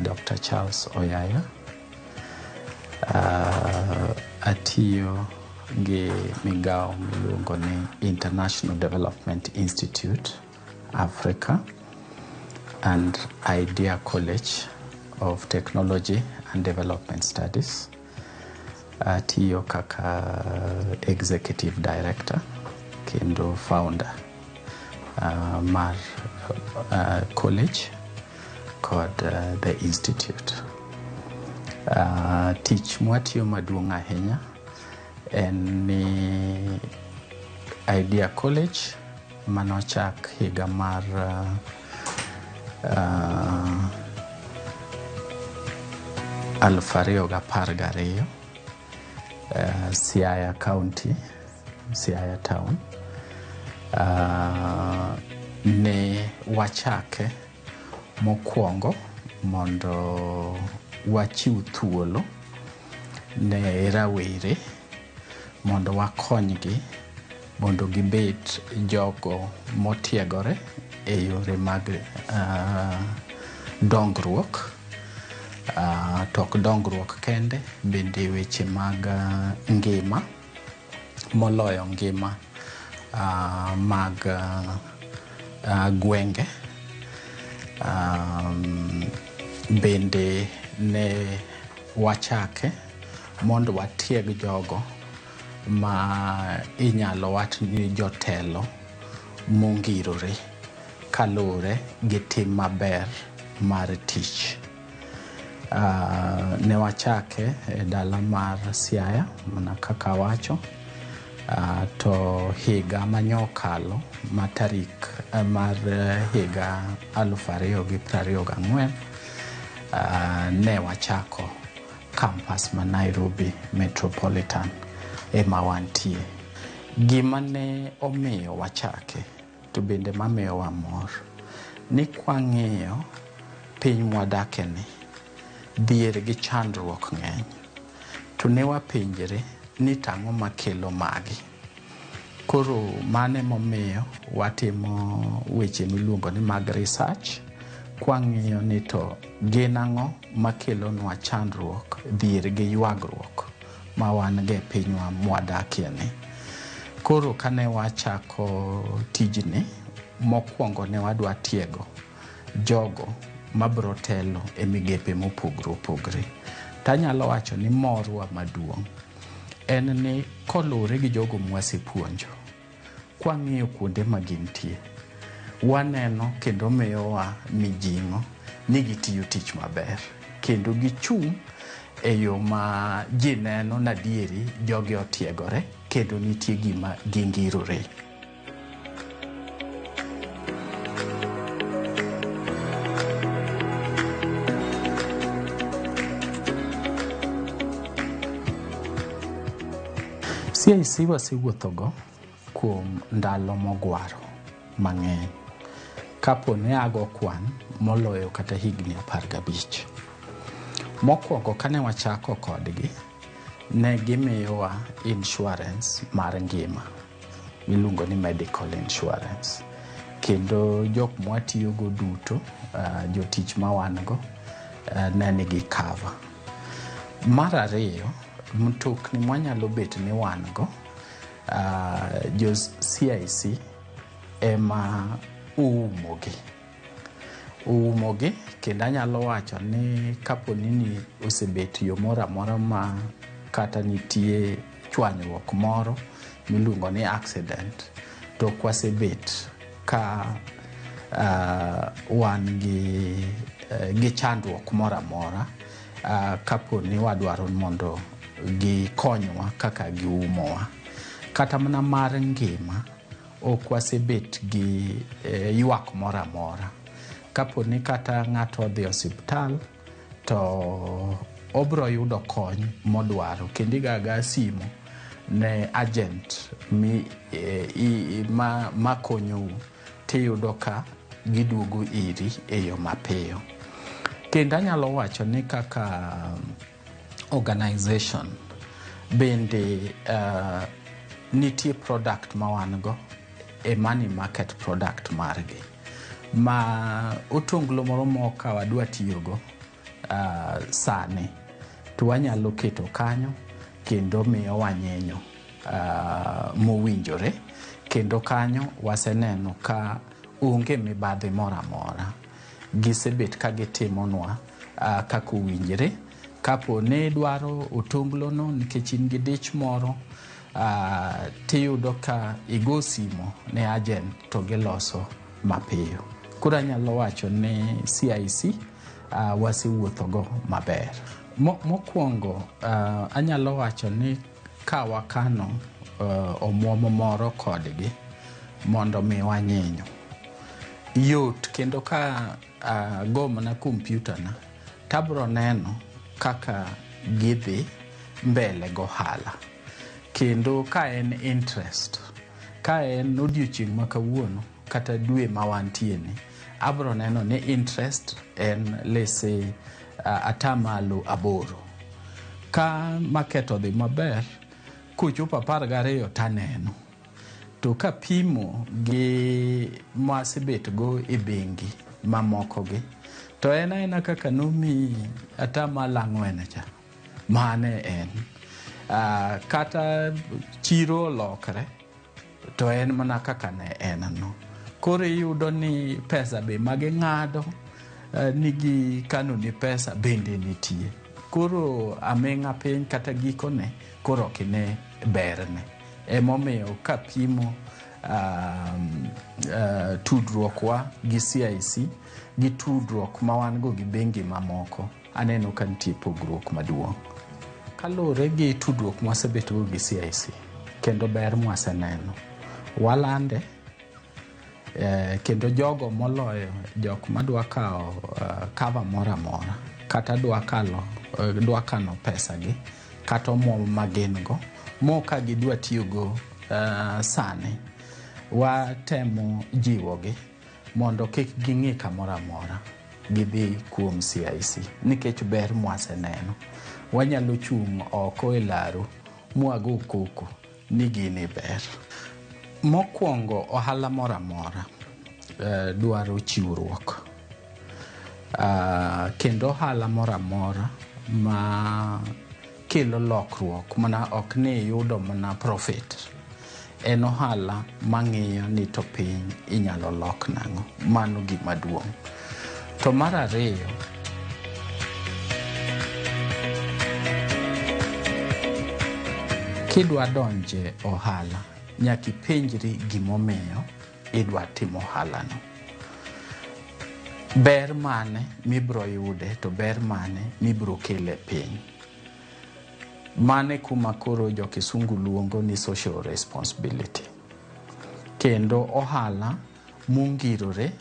Dr. Charles Oyaya. Atiyo gi migao miluongo ni International Development Institute Africa and Idea College of Technology and Development Studies. Atiyo kaka Executive Director kendo founder mar college kod the institute. Tich mwatiyo maduong' ahinya en ni Idea College manochak higa mar 2012 Siaya County, Siaya Town. Ne wachake mokwongo mondo wachiw thuolo ne rawere mondo wakonygi mondo gibet jogo motiegore e yore mag dongruok, tok dongruok kende bende weche mag ngima, moloyo ngima mag gwenge. Bende ne wachake mondo watieg jogo ma inyalo wach ni jotelo mongirore kalure gi tim maber mar tich. Ne wachake e dala mar Siaya mana kaka wacho, to higa manyokalo matarik mar higa 2024 ne wachako campus ma Nairobi Metropolitan ema wantie. Gima ne omiyo wachake to bende mamiyo wa mor ni kwang'iyo piny mwadake ni dhier gi chandruok ng'eny, to ne wapenjre ni tang'o makelo magi. Koro mane momiyo watimo weche miluongo ni mag research, kwang'iyo ni to gin ang'o makelo nwa chandruok, dhier gi ywagruok ma wan ge pinywa mwadakie ni. Koro kane wachako tijni, mokwongo ne wadwa tiego jogo mabrotelo e migepe mopogre opogre. Tanyalo wacho ni morwa maduong' en ni kolure gi jogo mwasepuonjo, kwang'iyo kuonde magintie, waneno kendo miyowa mijing'o ni gitiyo tich maber kendo gichung' e yo ma ji neno nadieri jogi otiegore kendo nitie gima gingirore. CIC wasewuothogo kuom ndalo mogwaro mang'eny, kapo ne ago kwan moloyo kata higni 15. Mokwongo kane wachako kodgi, ne gimiyowa insurance mar ngima miluongo ni medical insurance, kendo jok mwatiyogo duto, jotich ma wango, ne nigi cover. Mar ariyo, mtokni mwanyalo bet ni wango, jo CIC ema uumogi, kendo anyalo wacho ni kapo nini osebet yo mora mora ma kata nitie chwanyruok moro miluongo ni accident, to kwasebet ka wan gi chandruok mora mora, kapo ni wadwaro mondo gikonywa kaka giumowa. Kata mana mar ngima okwasebet gi ywak mora mora. Kapo ni kata ng'ato odhi osiptal to obro yudo kony modwaro, kendo igaga simu ne agent ma konyo tiyudo ka giduogo iri e yo mapiyo. Kendo anyalo wacho ni kaka organization bende nitie product ma wango e money market product margi ma otonglo moro moka wadwa tiyogo sani to wanyalo keto kanyo kendo miyo wanyenyo mowinjore, kendo kanyo waseneno ka onge mibadhi moro amora. Gisebet ka gitimonwa kaka owinjore. Kapo ne dwaro otonglono nikech in gi dich moro, tiyudo ka igo simo ne agent to giloso mapiyo. Koro anyalo wacho ni CIC wasewuothogo maber. Mokwongo anyalo wacho ni ka wakano omuomo moro kodgi mondo mi wanyenyo yot, kendo ka go mana kompyuta na tabro neno kaka gidhi mbele gohala, kendo ka en interest, ka en odiochieng' ma kawuono kata dwe ma wantie ni, abro neno ni interest en lese atamalo 8. Ka market odhi maber, kuchopo 12 taneno. To ka pimo gi masebet go e bengi mamoko gi, to ena kaka nomi atamalo 4 cha, mane en. Kata chiro lokre, to en mana kaka ne en no. Koro iyudo ni pesa be maging'ado, nigi kano ni pesa bende nitie. Koro ameng'a piny kata gikone, koro kine berne. Emomiyo ka pimo tudruokwa gi CIC gi tudruok ma wan go gi bengi mamoko, aneno ka nitie pogruok maduong'. Kalure gi tudruok mwasebet go gi CIC, kendo ber mwaseneno, walande, kendo jogo moloyo jok madwa kao cover mora mora, kata dwa kano pesa gi, kata omuom magin go, moka gidwa tiyogo sani, watemo jiwogi mondo kik ging'i kamora mora, gidhi kuom CIC, nikech ber mwaseneno. Wanyalo chung' oko e laro mwago koko ni gini ber. Mokwongo ohala mora mora dwaro chiwruok. Kendo ohala mora mora ma kelo lokruok, mana ok ni yudo mana profit, en ohala mang'iyo ni to piny inyalo lok nang'o. Mano gima duong'. To mar ariyo, kidwa donje ohala, nyaka ipenjri gimomiyo idwa timo ohala no. Ber mane mibro yude, to ber mane mibro kele piny. Mane kuma koro jo kisungu luongo ni social responsibility. Kendo ohala mungirore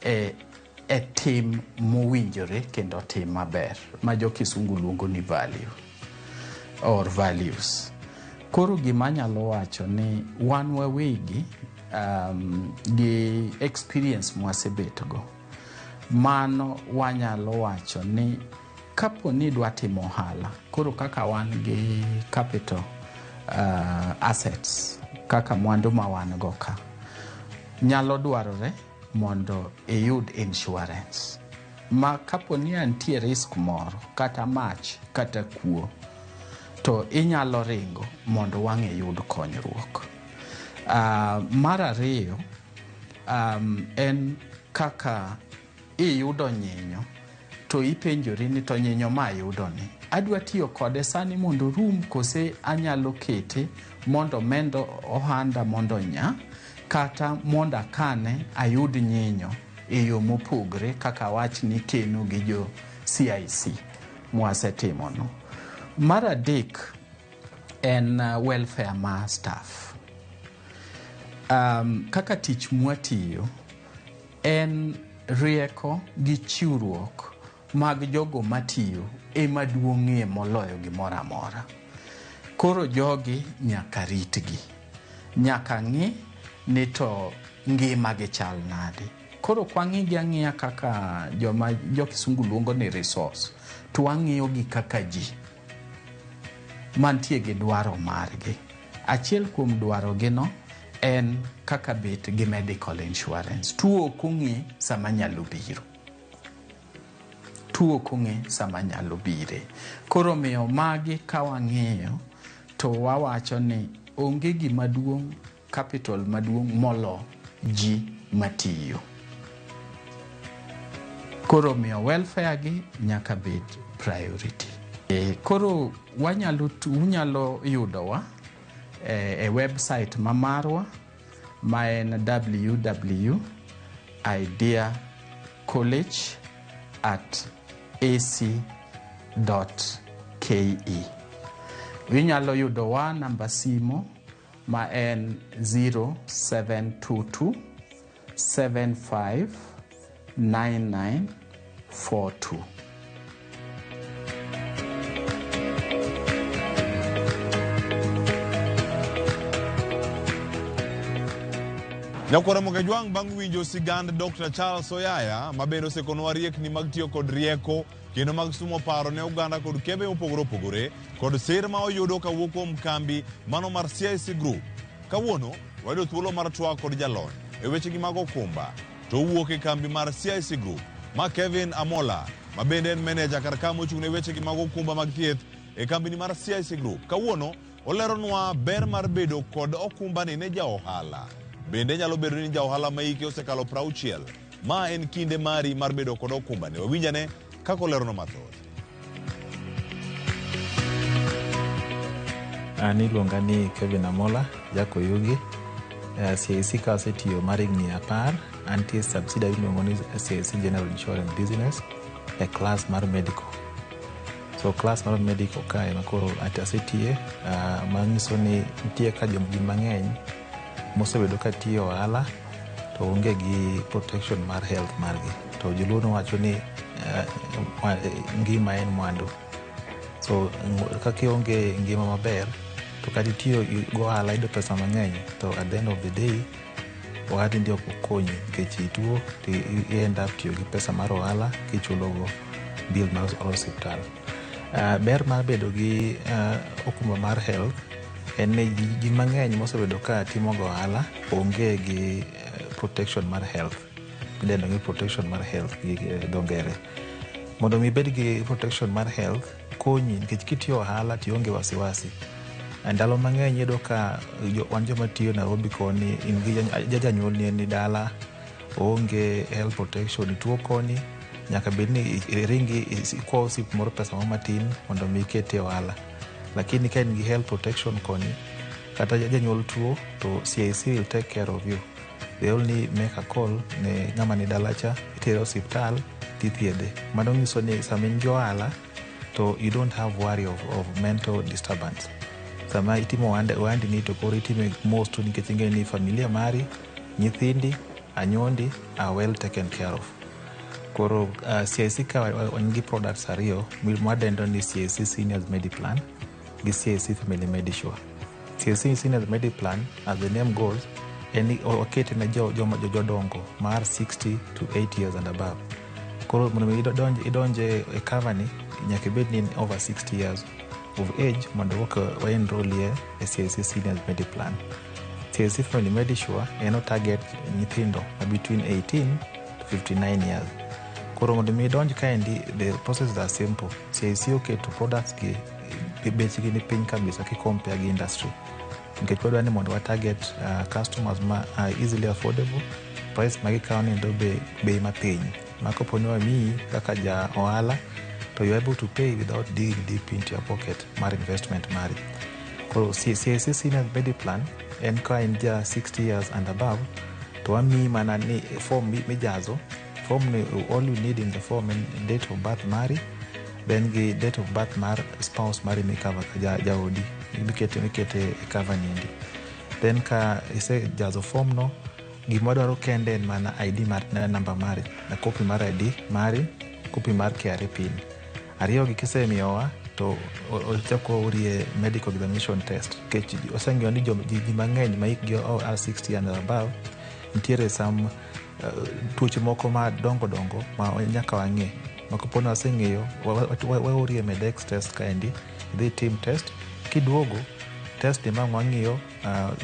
e tim mowinjore kendo tim maber, ma jo kisungu luongo ni value or values. Koro gima nyalo wacho ni wan wawegi gi experience mwasebetgo, mano wanyalo wacho ni kapo ni dwa timo ohala, koro kaka wan gi capital assets, kaka mwandu ma wan go ka, nyalo dwarore mondo iyud insurance. Ma kapo ni antie risk moro, kata mach, kata kuo, to inyalo ringo mondo wang'e yud konyruok. Mar ariyo, en kaka iyudo nyinyo, to ipenjori ni to nyinyo ma ayudo ni, adwa tiyo kode sani mondo rum, kose anyalo kete mondo mendo ohanda mondo nya, kata mondo akane ayud nyinyo e yo mopogre, kaka wach ni keno gi jo CIC mwasetimo no. Mar adek en welfare ma staff. Kaka tich mwatiyo en rieko gi chiwruok mag jogo matiyo ema duong'ie moloyo gimoro amora. Koro jogi nyaka ritgi, nyaka ng'i ni to ngima gi chal nade. Koro kwang'igi ang'iya kaka jo kisungu luongo ni resource, to wang'iyo gi kaka ji mantie gi dwaro margi. Achiel kuom dwaro gi no en kaka bet gi medical insurance. Tuo kong'i sama nyalo biro. tuo kong'e sama nyalo bire. Koro miyo magi ka wang'eyo to wawacho ni onge gima duong' capital maduong' molo ji matiyo. Koro miyo welfare gi nyaka bed priority. Koro unyalo yudowa e website mamarwa ma en www.ideacollege@ac.ke. Unyalo yudowa namba simo ma en 0722 75 9942. Nyakwara Mogajwang bang' winjo sigand Dr. Charles Oyaya mabendo sekonwa riekni mag tiyo kod rieko kendo mag sumo paro ne uganda kod kembe opogore opogore kod sir ma oyudo kawuok kuom kambi mano mar CIC Group. Kawuono wayudo thuolo mar twak kod jalony e wechegi mag okumba to wuok e kambi mar CIC Group ma Kevin Amola mabende en meneja kar ka mochung'ne wechegi mag okumba mag thieth e kambini mar CIC Group. Kawuono oleronwa ber mar bedo kod okumba ni ne ja ohala. Bende nyalo bedo ni ja ohala ma hike osekalo 60. Ma en kinde mari mar bedo kod okumba ni. Wawinjane kako lerono mathoth. Ani luonga ni Kevin Amola, jako yugi. CIC ka osetiyo mar higni 10, antie subsidiary miluongo ni CIC General Insurance Business e class mar medical. So class mar medical ka ema koro asetiye, manyiso ni nitie ka ji mang'eny mosebedo ka tiyo ohala to onge gi protection mar health margi. To joluo wacho ni ngima en mwandu. So kaka onge ngima maber to kati tiyo go ohala ido pesa mang'eny, to at the end of the day ohandi ndio konyi nikech ituo to end up tiyo gi pesa mar ohala kichulogo bill mar hospital. Ber mar bedo gi okumba mar health en ni ji mang'eny mosebedo ka timo go ohala onge gi protection mar health. Idendo gi protection mar health gi dongere. Mondo mi bed gi protection mar health konyi nikech kitiyo ohala tionge wasiwasi. Ndalo mang'eny yedo ka wan joma tiyo Nairobi koni in gi janyuol ni dala onge health protection, tuo koni nyaka bed ni ringi kwa osip moro pesa matin mondo mi ikete ohala. Lakini ka in gi health protection koni kata janyuol tuo to CIC will take care of you. They only make a call ne ng'ama ni dalacha itere hospital tithiedhe. Mano nyiso ni sama in gi ohala to you don't have worry of mental disturbance. Sama itimo ohandi ni to koro itime most nikech ing'e ni familia mari, nyithindi, anyuondi are well taken care of. Koro CIC ka wan gi products ariyo mwadendo ni CIC Seniors Mediplan gi CIC Family Medisure. CIC Seniors Mediplan, as the name goes, okete na jodongo mar 60 to 8 years and above. Koro mondo idonje e cover ni nyaka bed ni over 60 years of age mondo wa enroll e CIC Seniors Mediplan. CIC Family Medisure target nyithindo between 18 to 59 years. Koro mondo mi donj kaendi, the processes are simple. CIC oketo products gi bechgi ni piny kabisa ki compare gi industry. Nikech wadwa ni mondo wa target customers ma easily affordable, price magi kawo ni ndo bei mapiny. Mako poni wa mi kaka ja ohala to you're able to pay without digging deep into your pocket mar investment mari. Koro CIC Seniors Mediplan en ka in ja 60 years and above to wami mana ni form mijazo. Form ni all you need in the form and date of birth mari, then gi date of birth mar spouse mari mi cover ka jaodi mikete cover nindi. Then ka ise jazo form no gima dwaro kende en mana ID mar number mari na copy mar ID mari, copy mar KRA pin. Ariyo gi kise miyowa to ochako urie medical examination test. Kech oseng'eyo ni ji mang'eny ma hikgi 60 and above nitiere some tuoche moko ma dongo ma nyaka wang'e. Mako pono waseng'eyo urie medex test kaendi, idhi team test. Kiduogo test ma wang'iyo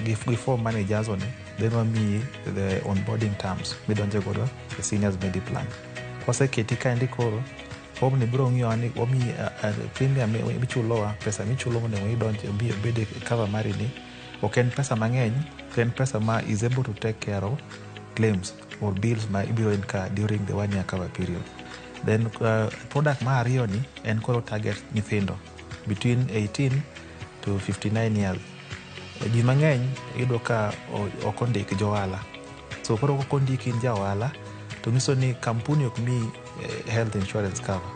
gi form mane jazo ni, then wamiyi the onboarding terms midonje godo e Seniors Mediplan. Koseketi kaendi koro form ni biro ng'iyo ni omi premium michulowa, pesa michulo mondo idonje bede cover mari ni ok en pesa mang'eny, en pesa ma is able to take care of claims or bills ma ibiro incur during the 1 year cover period. Then product ma ariyo ni en koro target nyithindo between 18 to 59 years. Ji mang'eny iyudo ka ok ondik johala, so koro ok ondiki in jaohala to nyiso ni kampuni ok mi health insurance cover.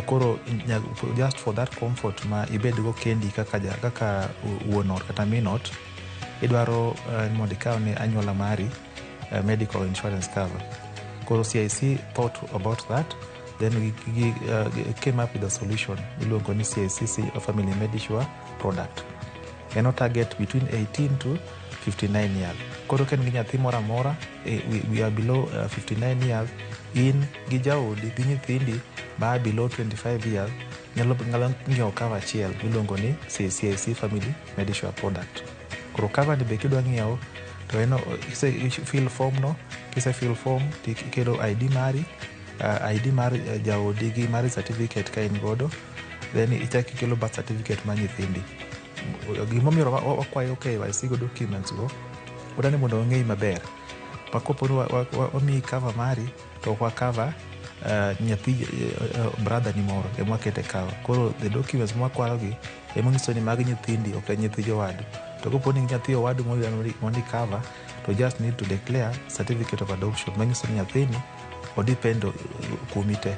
Koro just for that comfort ma ibed go kendi kaka wuon ot kata min ot, idwaro mondo ikaw ne anyuola mari medical insurance cover. Koro CIC thought about that, then we came up with a solution iluongo ni CIC Family Medisure product. Eno target between 18 to 59 years. Koro ken gi nyathi moro amora, we are below 59 years, in gi jaodi gi nyithindi ma below 25 years nyalo ng'iewo cover achiel miluongo ni CIC Family Medisure product. Koro cover ni be kidwa ng'iewo to eno fill form no, kise fill form tikelo ID mari, ID mar jaodi gi mari certificate ka in godo, then ichaki kelo birth certificate ma nyithindi. Gimomiyo wakwayo KYC go documents go wadani mondo ong'ei maber makopo omi cover mari to kwa cover nyathi brother ni moro ema kete cover. Koro the documents mwakwayogi ema nyiso ni mag nyithindi ok nyithi jowadu. To kopo ni nyathi owadu mondi cover to just need to declare certificate of adoption manyiso ni nyathini odipendo kuomi te.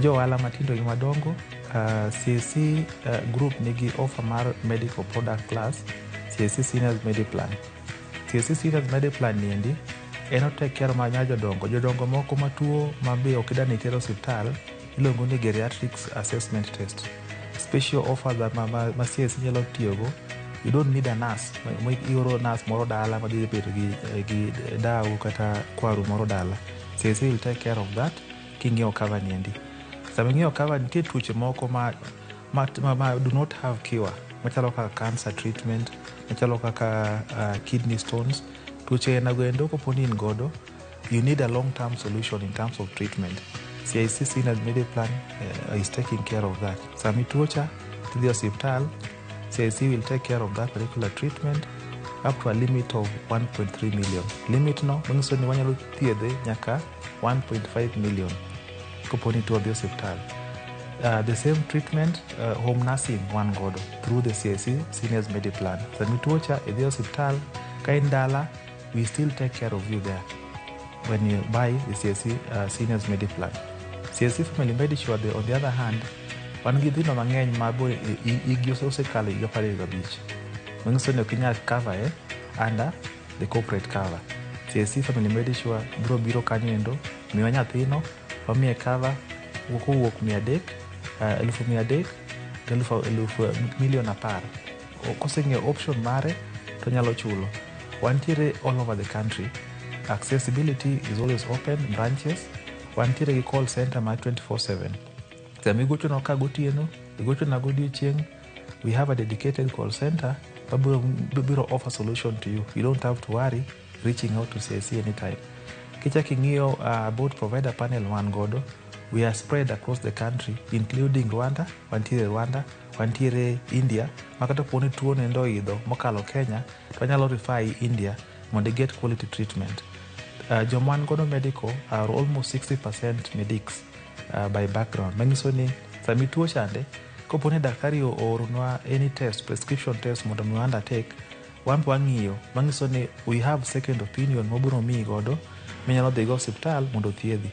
Jo ohala matindo gi madongo, CIC group nigi offer mar medical product class CIC Seniors Mediplan. CIC Seniors Mediplan niendi eno take care ma jodongo moko matuo mabe ok idani tero hospital, iluongo ni geriatrics assessment test. Special offer that ma CIC nyalo tiyogo. You don't need a nurse. Ioro nurse moro dala ma dhi bedo gi daw kata kwaru moro dala. CIC will take care of that king'iewo cover niendi. Sama ing'iewo cover nitie tuoche moko ma do not have cure, machalo kaka cancer treatment, machalo kaka kidney stones. Tuoche nagoendo koponi in godo, you need a long-term solution in terms of treatment. CIC Seniors Mediplan is taking care of that. Sami tuocha tidhi hospital, CIC will take care of that particular treatment up to a limit of 1.3 million. Limit no mangiso ni wanyalo thiedhe nyaka 1.5 million. Koponi to the hospital. The same treatment, home nursing one godo through the CIC Seniors Mediplan. Sami tuocha at the hospital, kaindala, we still take care of you there when you buy the CIC Seniors Mediplan. CIC Family Medisure, on the other hand, wan gi dhino mang'eny ma bo igi osekalo higa 15. Manyiso ni ok inyal cover under the corporate cover. CIC Family Medisure biro kanyo endo miwa nyathino wamiye cover wuok 300,000 to 1,10,000,000. Koseng'eyo option mare to nyalo chulo. Wantiere all over the country. Accessibility is always open, branches. Wantiere gi call center ma 24/7. Sami igochono ka gotieno, igochona godiochieng', we have a dedicated call center that will offer solution to you. You don't have to worry reaching out to CIC anytime. Kichaki ng'iyo about provider panel man godo, we are spread across the country including Rwanda, wantiere India, makata poni tuo nendo idho mokalo Kenya, wanyalo refer India mondo get quality treatment. Jomwan godo medical are almost 60% medics by background. Manyiso ni sami tuo chande, koponi daktari oorunwa any test, prescription test mondo mi undertake, wampo wang'iyo, manyiso ni we have second opinion mobiro mii godo, minyalo dhi go hospital mondo thiedhi.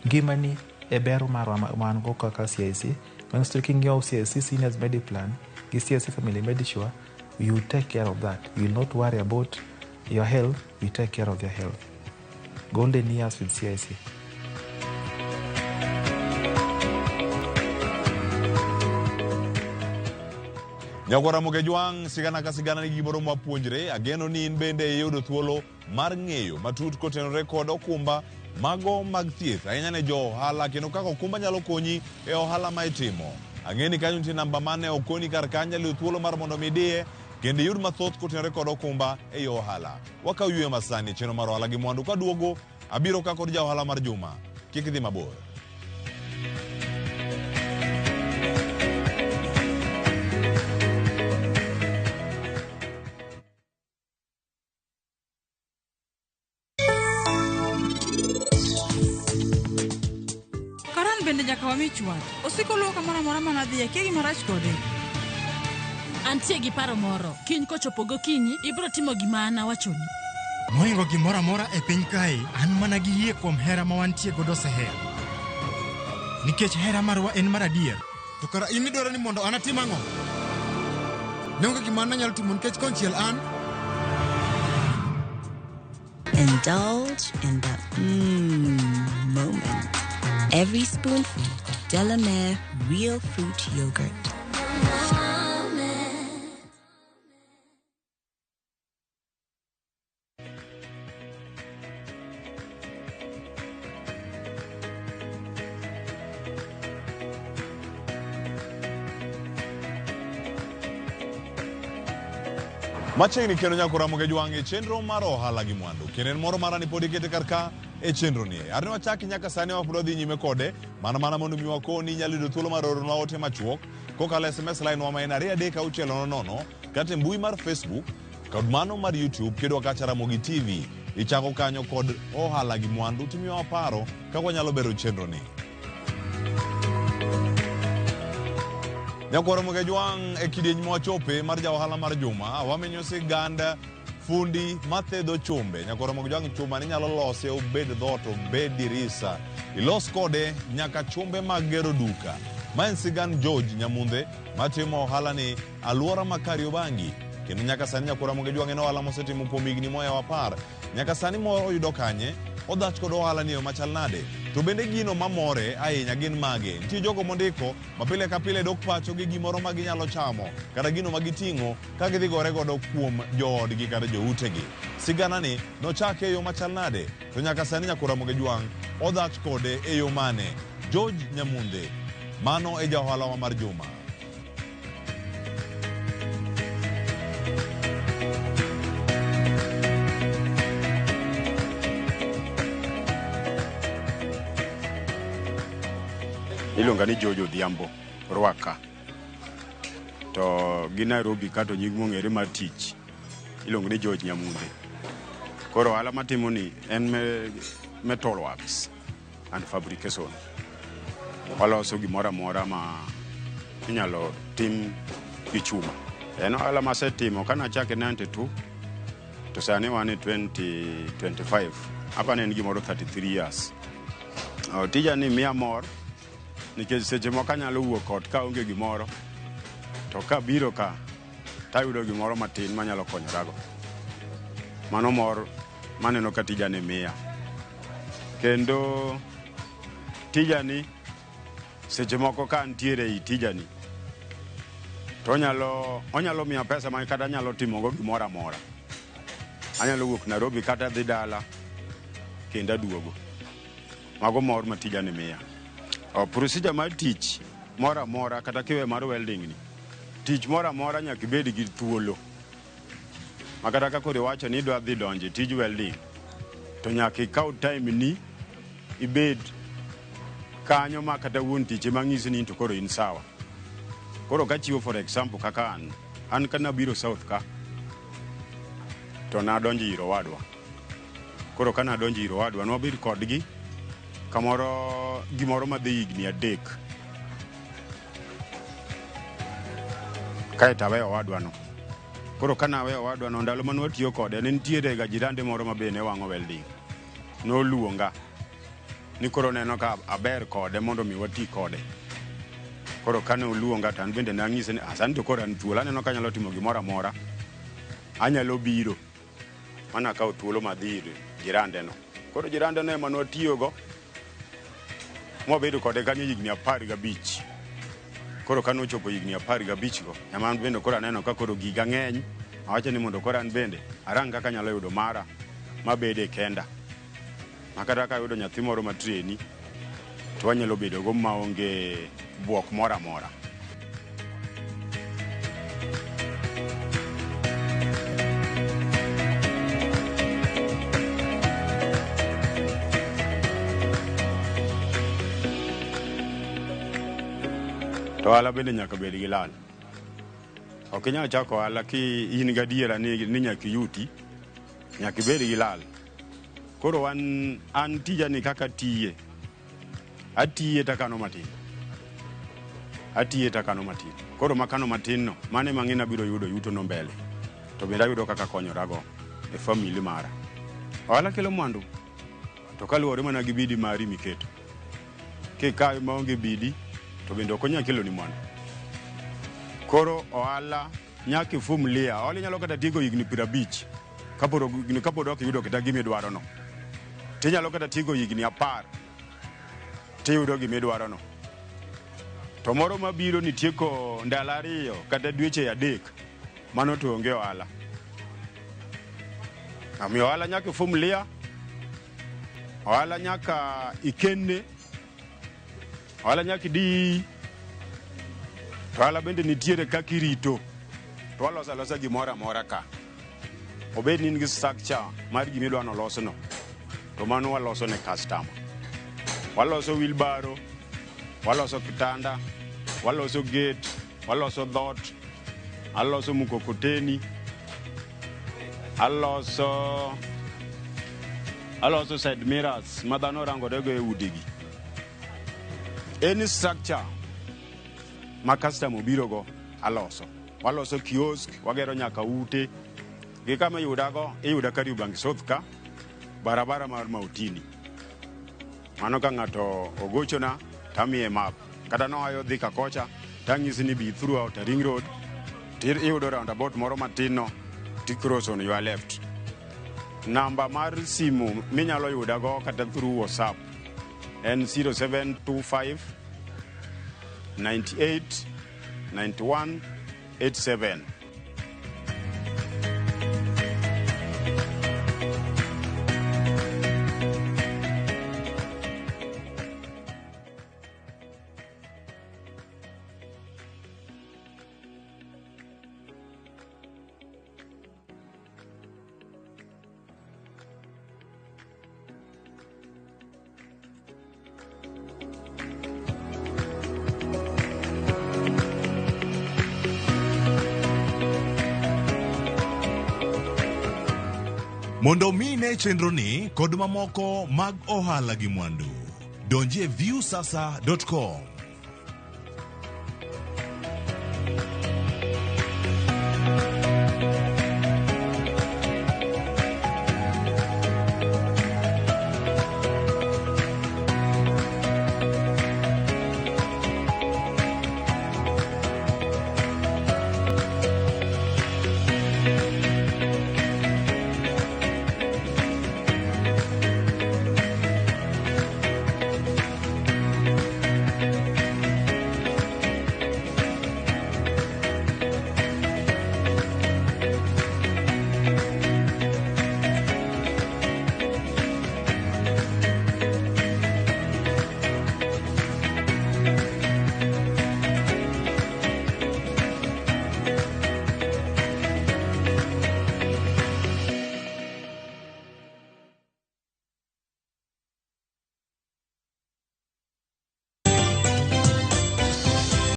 Ngimani e ber man go kaka CIC. When taking your CIC Seniors Mediplan, CIC Family Medisure, you take care of that. You will not worry about your health, we take care of your health. Golden years with CIC. Nyagora Mogejwang, sigana ka sigana ni gimoro mapuonjre, ageno ni in bende yudo thuolo mar ng'eyo matut kotenore kod okumba mago mag thieth ahinya ne jo ohala kendo kaka okumba nyalo konyi e ohala ma itimo. Ang'e ni kanyo nitie namba mane okoni kar kanyo luw thuolo mar mondo midie kendo yud mathoth kotenore kod okumba e yo ohala. Wakaw yweyo masani chenro mar ohala gi Mwandu kaduogo abiro ka kod ja ohala mar juma. Kik idhi mabor. Bende nyaka wami chwat. Osiko luwo kamoro amora mana dhi kia gima rach kode. Antie gi paro moro. Kiny kochopo gokinyi ibiro timo gima an awachoni. Moingo gimoro amora e piny kae, an mana gi yie kuom hera ma wantie godo sehera. Nikech hera marwa en mar adier. To kara in idwaro ni mondo an atim ang'o? Ne onge gima anyalo timo nikech konchiel an. Indulge in the moment. Every spoonful Delamere real fruit yogurt. Machiegni kendo nyako Ramogi jwang' e chenro mar ohala gi Mwandu. Kendo en moro marani pod ikete karka e chenro ni. Arne wachaki nyaka sani wapod wadhi nyime kode. Mana mondo mi wakoni nyalo yudo thuolo mar oro ote machuok. Kokalo SMS line wa ma en 2360 kata mbui mar Facebook kod mano mar YouTube kendo wakacha Ramogi TV. Ichako kanyo kod ohala gi Mwandu timiwa paro kaka wanyalo bero chenro ni. Nyako Ramogi jwang' e kidieny mwachope mar ja ohala mar juma. Wamenyo siganda fundi mathedo chumbe. Nyako Ramogi jwang' chuma ni nyalo lose obed dhot, obed dirisa. Ilos kode nyaka chumbe mag gero duka. Ma en sigand George Nyamunde matimo ohala ni aluora ma Kariobangi. Kendo nyaka sani nyako Ramogi jwang' en ohala mosetimo kuom higni mohewo 10. Nyaka sani moro oyudo kanye odhach kod ohala ni machal nade. To bende gino mamore ahinya gin mage. Nitie jogo mondiko mapile ka pile dok pacho gi gimoro ma ginyalo chamo kata gino ma giting'o ka gidhi gore godo kuom joodgi kata joutegi. Sigana ni nochake e yo machal nade. To nyaka sani nyako Ramogi jwang' odhach kode e yo mane. George Nyamunde mano e ja ohala wa mar juma. Ilonga ni Jojo Dhiambo Rwaka to gi Nairobi kato nying mong'ere mar tich ilonga ni George Nyamunde. Koro ohala matimo ni en metal works and fabrication. Waloso gimoro amora ma inyalo tim gi chuma. En ohala masetimo kana chake 92 to sani wan e 2025. Hapa ne en gimoro 33 years. Tija ni miya mor nikech seche moko anyalo wuok ot ka onge gimoro to ka biro ka tayudo gimoro matin manyalo konyorago. Mano mor maneno ka tija ni miya. Kendo tija ni seche moko ka antiere i tija ni to onyalo miya pesa ma kata anyalo timogo gimoro amora. Anyalo wuok Nairobi kata dhi dala kendo aduogo. Mago mor ma tija ni miya. Procedure mar tich moro amora kata kiwe mar welding ni. Tich moro amora nyaka ibed gi thuolo. Makata ka koro iwacho ni idwa dhi donje tij welding to nyaka ikaw time ni ibed kanyo ma kata wuon tich mang'isi ni to koro in sawa. Koro ka chiwo for example kaka an kana biro South ka to na donje iro wadwa. Koro kana donje iro wadwa no bed kodgi kamoro gimoro ma dhi higni 3 kae taweyo wadwa no. Koro kana weyo wadwa no ndalo mane watiyo kode ne nitiere ga jirande moro ma bene wang'o welding. No luonga ni koro neno ka aber kode mondo mi wati kode. Koro kane oluonga tan bende nang'ise ni asan to koro an thuolo aneno ka nyalo timo gimoro amora. Anyalo biro mana ka thuolo madhi jirande no. Koro jirande no ema nwatiyogo mobedo kode kanyo higni 15. Koro kane ochopo higni 15 go ema an bende koro aneno ka koro giga ng'eny. Awacho ni mondo koro an bende arang kaka nyalo yudo mara mabede kenda. makata ka yudo nyathi moro matreni to wanyalo bedo go maonge buok mora mora. To ohala bende nyaka bed gi lal. Ok inyal chako ohala ki in gadiera ni nyaka yuti, nyaka bed gi lal. Koro an tija ni kaka tiye. Atiye takano matin. Koro makano matin no, mane mang'ina biro yudo yuto no mbele. To benda yudo kaka konyorago e family mara. Ohala kelo mwandu. To kaluwore mana gi bidi mari miketo. Kikayo maonge bidi, to bende ok onyal kelo ni mwandu. Koro ohala nyaka ifumlia. Ohala nyalo kata tigo higni 50. Kapod ok yudo kata gimi dwaro no. Tinyalo kata tigo higni 10. Tiyudo gimi dwaro no. To moro mabiro ni tieko ndalo 2 kata dweche 3. Mano to onge ohala. Omiyo ohala nyaka ifumlia. Ohala nyaka ikenne. Ohala nyaka di. To ohala bende nitiere kaka irito. To alosa gimoro amora ka. Obed ni gi structure mar gimi dwa no loso no. To mano waloso ne customer. Waloso wheelbarrow, waloso kitanda, waloso gate, waloso dhot, aloso mukokoteni, aloso side mirrors madhano rangorego e udigi. Any structure ma customer biro go aloso. Waloso kiosk, wagero nyaka ute. Gi kama iyuda Kariobangi South ka, barabara mar Mautini. Mano ka ng'ato ogochona tamiye map. Kata noayo dhi Kakocha, tang'isi ni be throughout a ring road. Iyudo roundabout moro matin no, tikross on your left. Namba mar simu minyalo yudago kata through WhatsApp en 0725 98 91 87. Mondo mine chenro ni kod mamoko mag ohala gi mwandu. Donjie viewsasa.com.